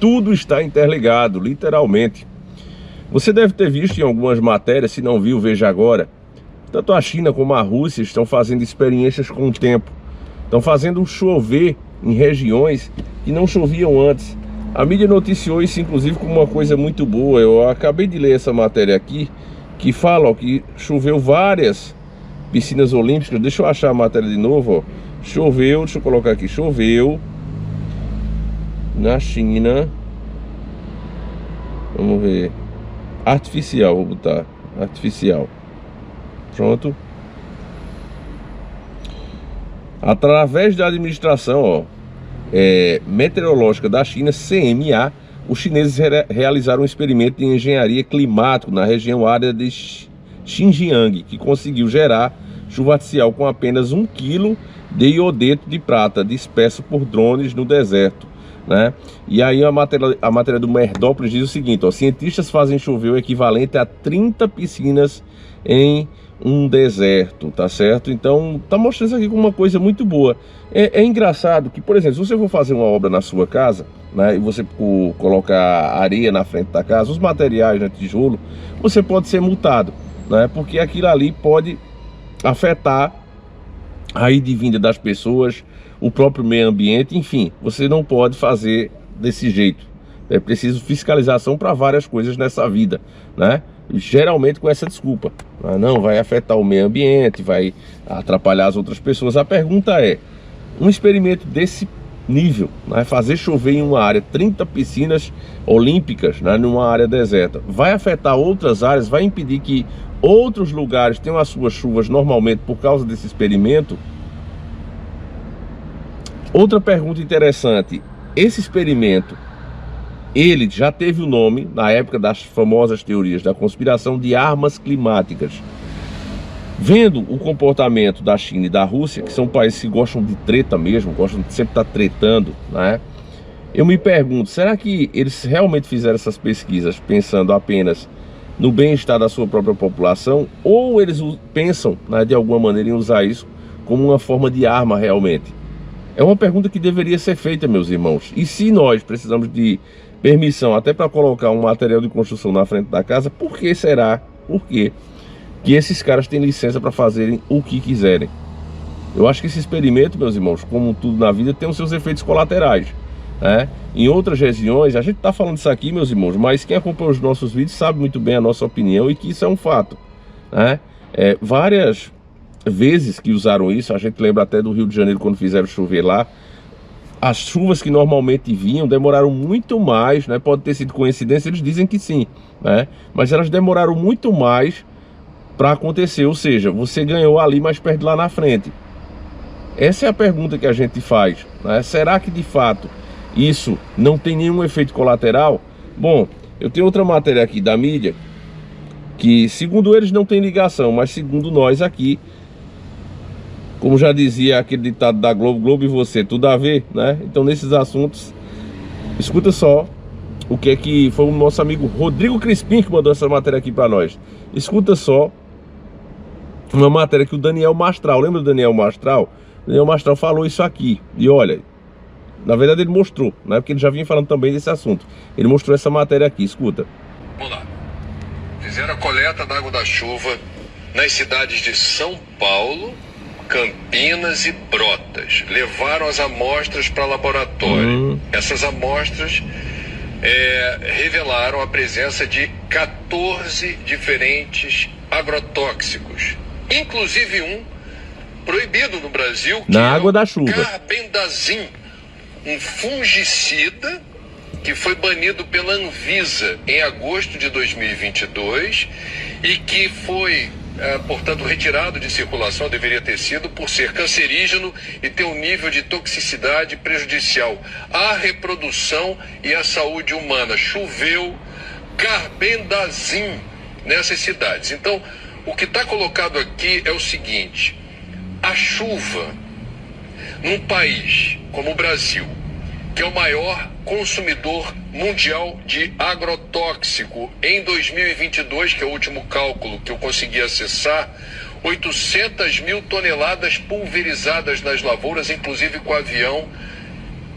Tudo está interligado, literalmente. Você deve ter visto em algumas matérias, se não viu, veja agora. Tanto a China como a Rússia estão fazendo experiências com o tempo. Estão fazendo chover em regiões que não choviam antes. A mídia noticiou isso, inclusive, como uma coisa muito boa. Eu acabei de ler essa matéria aqui, que fala ó, que choveu várias piscinas olímpicas. Deixa eu achar a matéria de novo, ó. Choveu, deixa eu colocar aqui, choveu na China. Vamos ver. Artificial, vou botar. Artificial. Pronto. Através da administração, ó, meteorológica da China, CMA, os chineses realizaram um experimento de engenharia climática na região área de Xinjiang, que conseguiu gerar chuva artificial com apenas 1 kg de iodeto de prata disperso por drones no deserto, né? E aí a matéria do Merdópolis diz o seguinte, ó, cientistas fazem chover o equivalente a 30 piscinas em um deserto, tá certo? Então tá mostrando isso aqui como uma coisa muito boa. É engraçado que, por exemplo, se você for fazer uma obra na sua casa, né, e você colocar areia na frente da casa, os materiais, né, tijolo, você pode ser multado, né? Porque aquilo ali pode afetar a ida e vinda das pessoas, o próprio meio ambiente, enfim, você não pode fazer desse jeito. É preciso fiscalização para várias coisas nessa vida, né? Geralmente com essa desculpa, não, vai afetar o meio ambiente, vai atrapalhar as outras pessoas. A pergunta é, um experimento desse nível, né, fazer chover em uma área, 30 piscinas olímpicas, né, numa área deserta, vai afetar outras áreas, vai impedir que outros lugares tenham as suas chuvas normalmente por causa desse experimento? Outra pergunta interessante, esse experimento, ele já teve o nome, na época das famosas teorias da conspiração, de armas climáticas. Vendo o comportamento da China e da Rússia, que são países que gostam de treta mesmo, gostam de sempre estar tretando, né? Eu me pergunto, será que eles realmente fizeram essas pesquisas pensando apenas no bem-estar da sua própria população? Ou eles pensam, né, de alguma maneira em usar isso como uma forma de arma realmente? É uma pergunta que deveria ser feita, meus irmãos. E se nós precisamos de permissão até para colocar um material de construção na frente da casa, por que será? Por quê que esses caras têm licença para fazerem o que quiserem? Eu acho que esse experimento, meus irmãos, como tudo na vida, tem os seus efeitos colaterais, né? Em outras regiões, a gente está falando isso aqui, meus irmãos, mas quem acompanha os nossos vídeos sabe muito bem a nossa opinião e que isso é um fato, né? Várias vezes que usaram isso, a gente lembra até do Rio de Janeiro quando fizeram chover lá. As chuvas que normalmente vinham demoraram muito mais, né? Pode ter sido coincidência, eles dizem que sim, né? Mas elas demoraram muito mais para acontecer, ou seja, você ganhou ali, mas perde lá na frente. Essa é a pergunta que a gente faz, né? Será que de fato isso não tem nenhum efeito colateral? Bom, eu tenho outra matéria aqui da mídia que, segundo eles, não tem ligação, mas segundo nós aqui, como já dizia aquele ditado da Globo, Globo e você, tudo a ver, né? Então nesses assuntos, escuta só o que é que foi o nosso amigo Rodrigo Crispim que mandou essa matéria aqui para nós. Escuta só uma matéria que o Daniel Mastral, lembra do Daniel Mastral? O Daniel Mastral falou isso aqui, e olha, na verdade ele mostrou, né? Porque ele já vinha falando também desse assunto. Ele mostrou essa matéria aqui, escuta. Vamos lá. Fizeram a coleta da água da chuva nas cidades de São Paulo, Campinas e Brotas. Levaram as amostras para laboratório. Essas amostras revelaram a presença de 14 diferentes agrotóxicos, inclusive um proibido no Brasil, que na água da chuva, carbendazim, um fungicida que foi banido pela Anvisa em agosto de 2022 e que foi portanto retirado de circulação, deveria ter sido, por ser cancerígeno e ter um nível de toxicidade prejudicial à reprodução e à saúde humana. Choveu carbendazim nessas cidades. Então, o que está colocado aqui é o seguinte: a chuva num país como o Brasil, que é o maior consumidor mundial de agrotóxico, em 2022, que é o último cálculo que eu consegui acessar, 800 mil toneladas pulverizadas nas lavouras, inclusive com avião,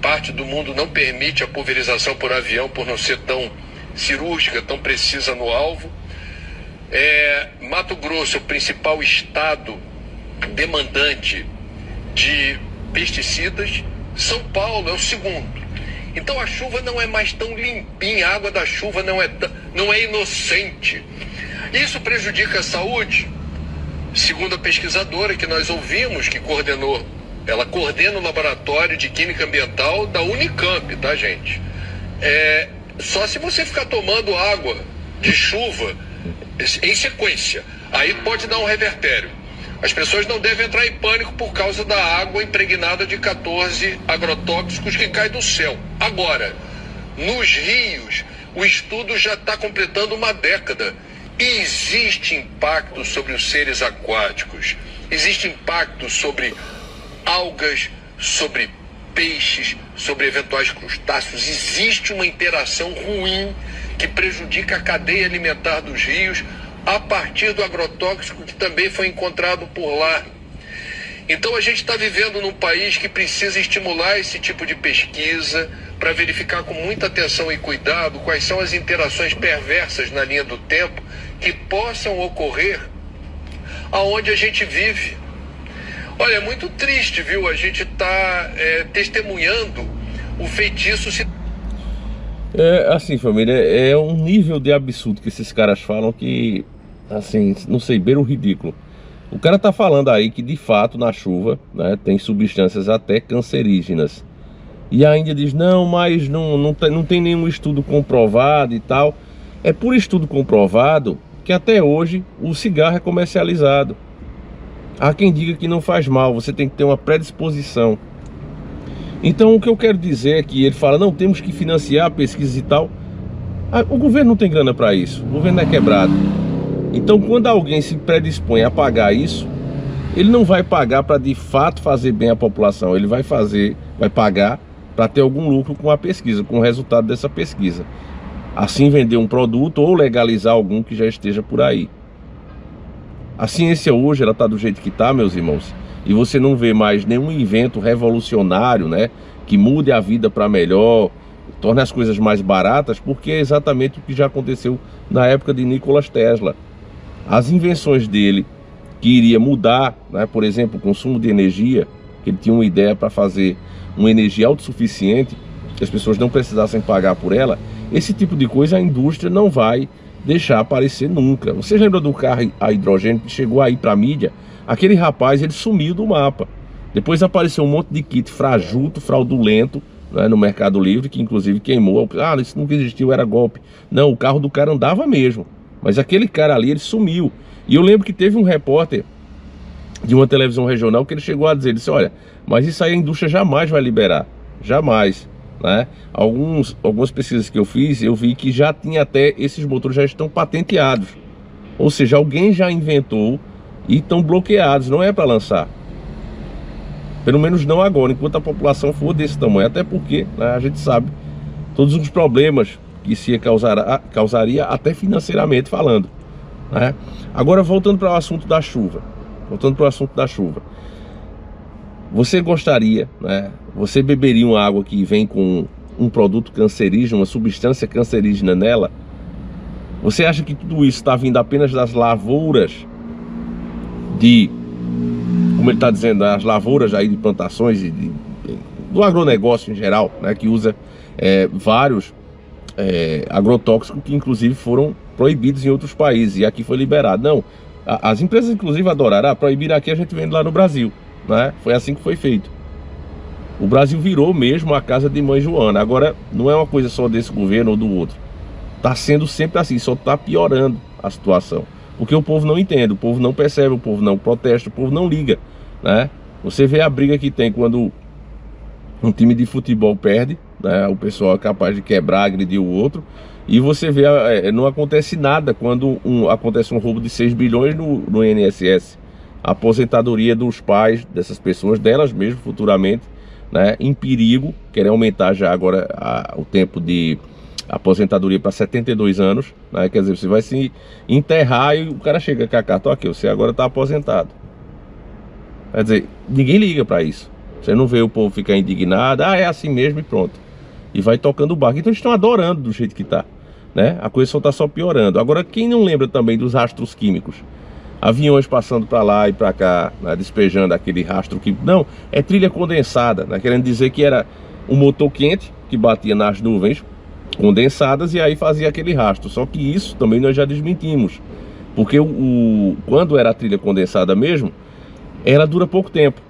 parte do mundo não permite a pulverização por avião por não ser tão cirúrgica, tão precisa no alvo. Mato Grosso é o principal estado demandante de pesticidas. São Paulo é o segundo. Então a chuva não é mais tão limpinha, a água da chuva não é inocente. Isso prejudica a saúde? Segundo a pesquisadora que nós ouvimos, ela coordena o laboratório de química ambiental da Unicamp, tá, gente? Só se você ficar tomando água de chuva em sequência, aí pode dar um revertério. As pessoas não devem entrar em pânico por causa da água impregnada de 14 agrotóxicos que cai do céu. Agora, nos rios, o estudo já está completando uma década. E existe impacto sobre os seres aquáticos, existe impacto sobre algas, sobre peixes, sobre eventuais crustáceos. Existe uma interação ruim que prejudica a cadeia alimentar dos rios a partir do agrotóxico que também foi encontrado por lá. Então a gente está vivendo num país que precisa estimular esse tipo de pesquisa para verificar com muita atenção e cuidado quais são as interações perversas na linha do tempo que possam ocorrer aonde a gente vive. Olha, é muito triste, viu? A gente está testemunhando o feitiço se... Assim, família, é um nível de absurdo que esses caras falam que, assim, não sei, beira o ridículo. O cara tá falando aí que de fato na chuva, né, tem substâncias até cancerígenas. E ainda diz, não, mas não tem nenhum estudo comprovado e tal. É por estudo comprovado que até hoje o cigarro é comercializado. Há quem diga que não faz mal, você tem que ter uma predisposição. Então o que eu quero dizer é que ele fala, não, temos que financiar pesquisas e tal. O governo não tem grana para isso, o governo é quebrado. Então quando alguém se predispõe a pagar isso, ele não vai pagar para de fato fazer bem à população. Ele vai pagar para ter algum lucro com a pesquisa, com o resultado dessa pesquisa. Assim vender um produto ou legalizar algum que já esteja por aí. A ciência hoje, ela está do jeito que está, meus irmãos. E você não vê mais nenhum invento revolucionário, né, que mude a vida para melhor, torne as coisas mais baratas, porque é exatamente o que já aconteceu na época de Nikola Tesla. As invenções dele, que iria mudar, né, por exemplo, o consumo de energia, que ele tinha uma ideia para fazer uma energia autossuficiente, que as pessoas não precisassem pagar por ela, esse tipo de coisa a indústria não vai deixar aparecer nunca. Você lembra do carro a hidrogênio que chegou aí para a mídia? Aquele rapaz, ele sumiu do mapa. Depois apareceu um monte de kit frajuto, fraudulento, né, no Mercado Livre, que inclusive queimou. Ah, isso nunca existiu, era golpe. Não, o carro do cara andava mesmo. Mas aquele cara ali, ele sumiu. E eu lembro que teve um repórter de uma televisão regional que ele chegou a dizer, ele disse, olha, mas isso aí a indústria jamais vai liberar. Jamais. Né? Algumas pesquisas que eu fiz, eu vi que já tinha até, esses motores já estão patenteados. Ou seja, alguém já inventou e estão bloqueados, não é para lançar. Pelo menos não agora, enquanto a população for desse tamanho. Até porque, né, a gente sabe todos os problemas que isso causaria até financeiramente falando, né? Agora voltando para o assunto da chuva. Você gostaria, né? Você beberia uma água que vem com um produto cancerígeno, uma substância cancerígena nela? Você acha que tudo isso está vindo apenas das lavouras como ele está dizendo, as lavouras aí de plantações do agronegócio em geral, né, que usa vários agrotóxicos que inclusive foram proibidos em outros países e aqui foi liberado? Não, as empresas inclusive adoraram, proibir aqui, a gente vende lá no Brasil, né? Foi assim que foi feito. O Brasil virou mesmo a casa de Mãe Joana. Agora não é uma coisa só desse governo ou do outro, está sendo sempre assim, só está piorando a situação. Porque o povo não entende, o povo não percebe, o povo não protesta, o povo não liga, né? Você vê a briga que tem quando um time de futebol perde, né? O pessoal é capaz de quebrar, agredir o outro. E você vê, não acontece nada quando acontece um roubo de 6 bilhões no INSS. A aposentadoria dos pais dessas pessoas, delas mesmo futuramente, né, em perigo, querem aumentar já agora o tempo de aposentadoria para 72 anos, né? Quer dizer, você vai se enterrar e o cara chega, Cacá, tô aqui, você agora está aposentado. Quer dizer, ninguém liga para isso. Você não vê o povo ficar indignado, é assim mesmo e pronto. E vai tocando o barco. Então eles estão adorando do jeito que tá, né? A coisa só tá só piorando. Agora, quem não lembra também dos rastros químicos? Aviões passando para lá e para cá, né, despejando aquele rastro químico. Não, é trilha condensada, né? Querendo dizer que era um motor quente que batia nas nuvens condensadas e aí fazia aquele rastro. Só que isso também nós já desmentimos. Porque quando era a trilha condensada mesmo, ela dura pouco tempo.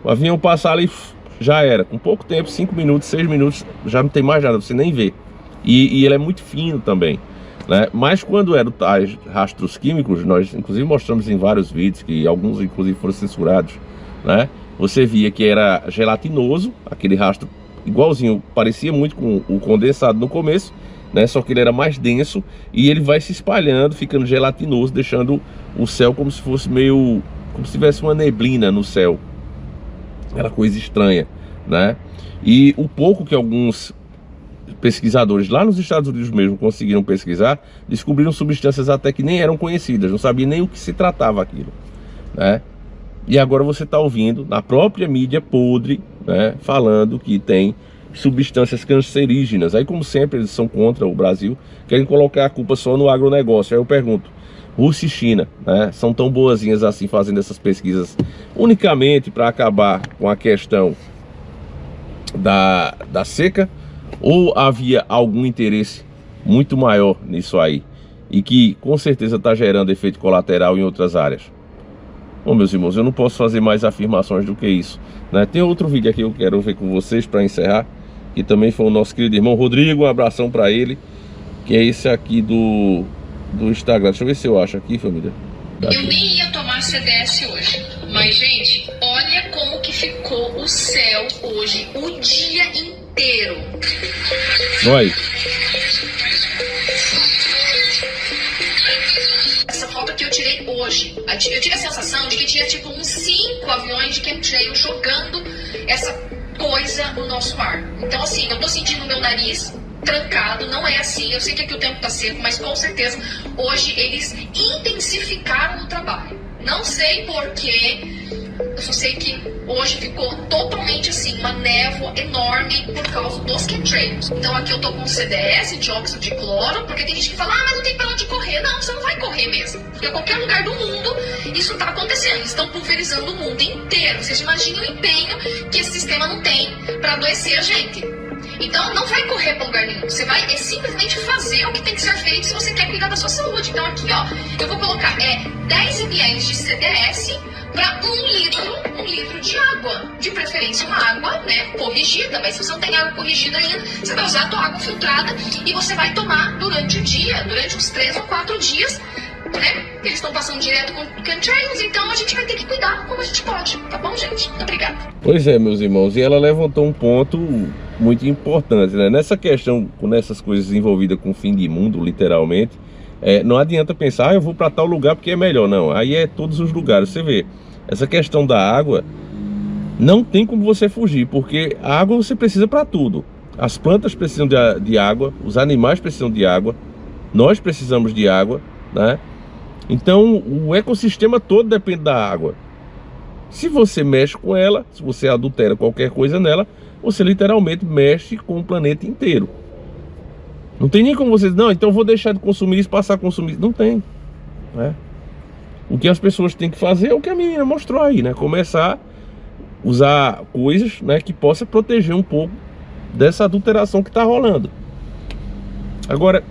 O avião passa ali, já era. Com pouco tempo, 5 minutos, 6 minutos, já não tem mais nada, você nem vê. E ele é muito fino também, né? Mas quando eram tais rastros químicos, nós inclusive mostramos em vários vídeos, que alguns inclusive foram censurados, né? Você via que era gelatinoso, aquele rastro igualzinho, parecia muito com o condensado no começo, né? Só que ele era mais denso e ele vai se espalhando, ficando gelatinoso, deixando o céu como se fosse meio... como se tivesse uma neblina no céu. Aquela coisa estranha, né? E o pouco que alguns pesquisadores lá nos Estados Unidos mesmo conseguiram pesquisar, descobriram substâncias até que nem eram conhecidas, não sabia nem o que se tratava aquilo, né? E agora você está ouvindo na própria mídia podre, né, falando que tem substâncias cancerígenas. Aí, como sempre, eles são contra o Brasil, querem colocar a culpa só no agronegócio. Aí eu pergunto, Rússia e China, né, são tão boazinhas assim fazendo essas pesquisas unicamente para acabar com a questão da seca? Ou havia algum interesse muito maior nisso aí? E que com certeza está gerando efeito colateral em outras áreas? Bom, meus irmãos, eu não posso fazer mais afirmações do que isso, né? Tem outro vídeo aqui que eu quero ver com vocês para encerrar, que também foi o nosso querido irmão Rodrigo, um abração para ele, que é esse aqui do Instagram. Deixa eu ver se eu acho aqui, família. Eu nem ia tomar CDS hoje, mas gente, olha como que ficou o céu hoje, o dia inteiro. Olha aí. Essa foto que eu tirei hoje, eu tive a sensação de que tinha tipo uns 5 aviões de chemtrail jogando essa coisa no nosso ar. Então assim, eu tô sentindo o meu nariz trancado, não é assim, eu sei que aqui o tempo tá seco, mas com certeza hoje eles intensificaram o trabalho. Não sei porquê, eu só sei que hoje ficou totalmente assim, uma névoa enorme por causa dos chemtrails. Então aqui eu tô com CDS, dióxido de cloro, porque tem gente que fala, mas não tem pra onde correr. Não, você não vai correr mesmo, porque a qualquer lugar do mundo isso tá acontecendo, eles estão pulverizando o mundo inteiro. Vocês imaginem o empenho que esse sistema não tem pra adoecer a gente. Então não vai correr para lugar nenhum, você vai simplesmente fazer o que tem que ser feito se você quer cuidar da sua saúde. Então aqui ó, eu vou colocar 10 ml de CDS para 1 litro de água, de preferência uma água, né, corrigida, mas se você não tem água corrigida ainda, você vai usar a tua água filtrada e você vai tomar durante o dia, durante uns 3 ou 4 dias, né? Eles estão passando direto com chemtrails, então a gente vai ter que cuidar como a gente pode, tá bom, gente? Obrigada. Pois é, meus irmãos, e ela levantou um ponto muito importante, né? Nessa questão, nessas coisas envolvidas com o fim de mundo, literalmente, não adianta pensar, eu vou para tal lugar porque é melhor, não. Aí é todos os lugares, você vê, essa questão da água, não tem como você fugir, porque a água você precisa para tudo. As plantas precisam de água, os animais precisam de água, nós precisamos de água, né? Então o ecossistema todo depende da água. Se você mexe com ela, se você adultera qualquer coisa nela, você literalmente mexe com o planeta inteiro. Não tem nem como você dizer, não, então eu vou deixar de consumir isso, passar a consumir isso. Não tem, né? O que as pessoas têm que fazer é o que a menina mostrou aí, né? Começar a usar coisas, né, que possa proteger um pouco dessa adulteração que está rolando. Agora,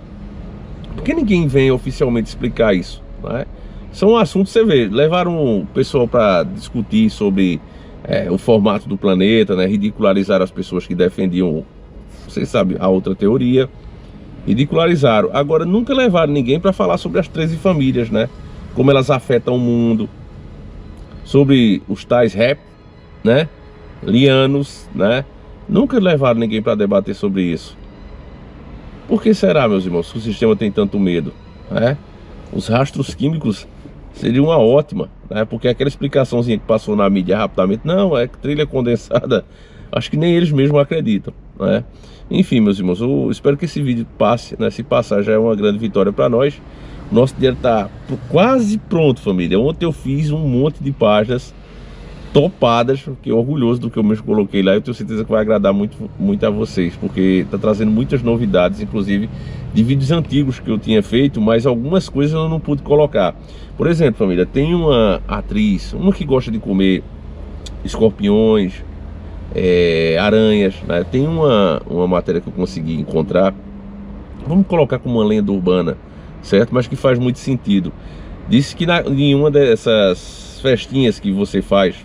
por que ninguém vem oficialmente explicar isso, né? São assuntos, você vê, levaram o pessoal para discutir sobre o formato do planeta, né? Ridicularizaram as pessoas que defendiam, vocês sabem, a outra teoria. Ridicularizaram. Agora, nunca levaram ninguém para falar sobre as 13 famílias, né? Como elas afetam o mundo. Sobre os tais rap, né? Lianos, né? Nunca levaram ninguém para debater sobre isso. Por que será, meus irmãos, que o sistema tem tanto medo, né? Os rastros químicos seria uma ótima, né? Porque aquela explicaçãozinha que passou na mídia rapidamente, não, é trilha condensada, acho que nem eles mesmos acreditam, né? Enfim, meus irmãos, eu espero que esse vídeo passe, né? Se passar já é uma grande vitória para nós. Nosso dinheiro tá quase pronto, família. Ontem eu fiz um monte de páginas topadas. Fiquei orgulhoso do que eu mesmo coloquei lá. Eu tenho certeza que vai agradar muito a vocês, porque está trazendo muitas novidades, inclusive de vídeos antigos que eu tinha feito, mas algumas coisas eu não pude colocar. Por exemplo, família, tem uma atriz, uma que gosta de comer escorpiões, aranhas, né? Tem uma matéria que eu consegui encontrar, vamos colocar como uma lenda urbana, certo? Mas que faz muito sentido. Disse que em uma dessas festinhas que você faz,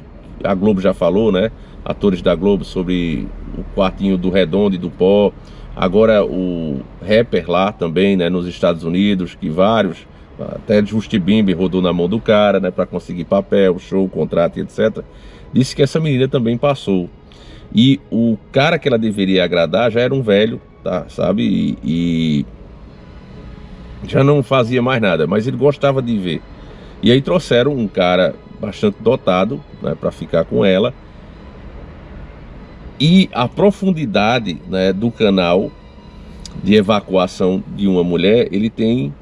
a Globo já falou, né? Atores da Globo sobre o quartinho do Redondo e do Pó. Agora o rapper lá também, né? Nos Estados Unidos, que vários, até Justin Bieber rodou na mão do cara, né? Para conseguir papel, show, contrato e etc. Disse que essa menina também passou. E o cara que ela deveria agradar já era um velho, tá? Sabe? E já não fazia mais nada, mas ele gostava de ver. E aí trouxeram um cara bastante dotado, né, para ficar com ela. E a profundidade, né, do canal de evacuação de uma mulher, ele tem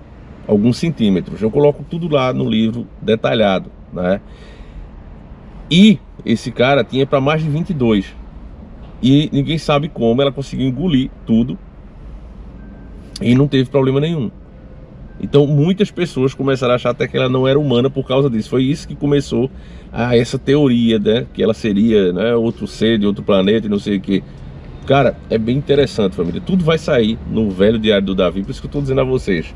alguns centímetros. Eu coloco tudo lá no livro detalhado, né? E esse cara tinha para mais de 22. E ninguém sabe como ela conseguiu engolir tudo e não teve problema nenhum. Então muitas pessoas começaram a achar até que ela não era humana por causa disso. Foi isso que começou essa teoria, né? Que ela seria, né, outro ser de outro planeta e não sei o que. Cara, é bem interessante, família. Tudo vai sair no Velho Diário do Davi. Por isso que eu estou dizendo a vocês.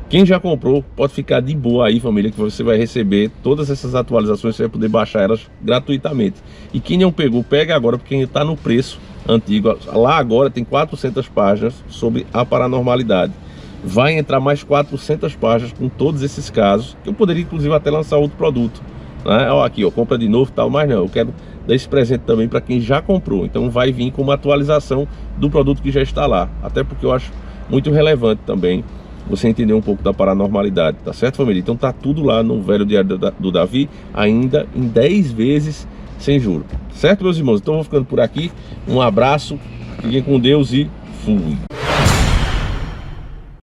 Quem já comprou, pode ficar de boa aí, família, que você vai receber todas essas atualizações. Você vai poder baixar elas gratuitamente. E quem não pegou, pega agora, porque está no preço antigo. Lá agora tem 400 páginas sobre a paranormalidade. Vai entrar mais 400 páginas com todos esses casos, que eu poderia inclusive até lançar outro produto, né? Ó, aqui, ó, compra de novo e tal, mas não, eu quero dar esse presente também para quem já comprou. Então vai vir com uma atualização do produto que já está lá, até porque eu acho muito relevante também você entender um pouco da paranormalidade, tá certo, família? Então tá tudo lá no Velho Diário do Davi, ainda em 10 vezes sem juros, certo, meus irmãos? Então eu vou ficando por aqui, um abraço, fiquem com Deus e fui!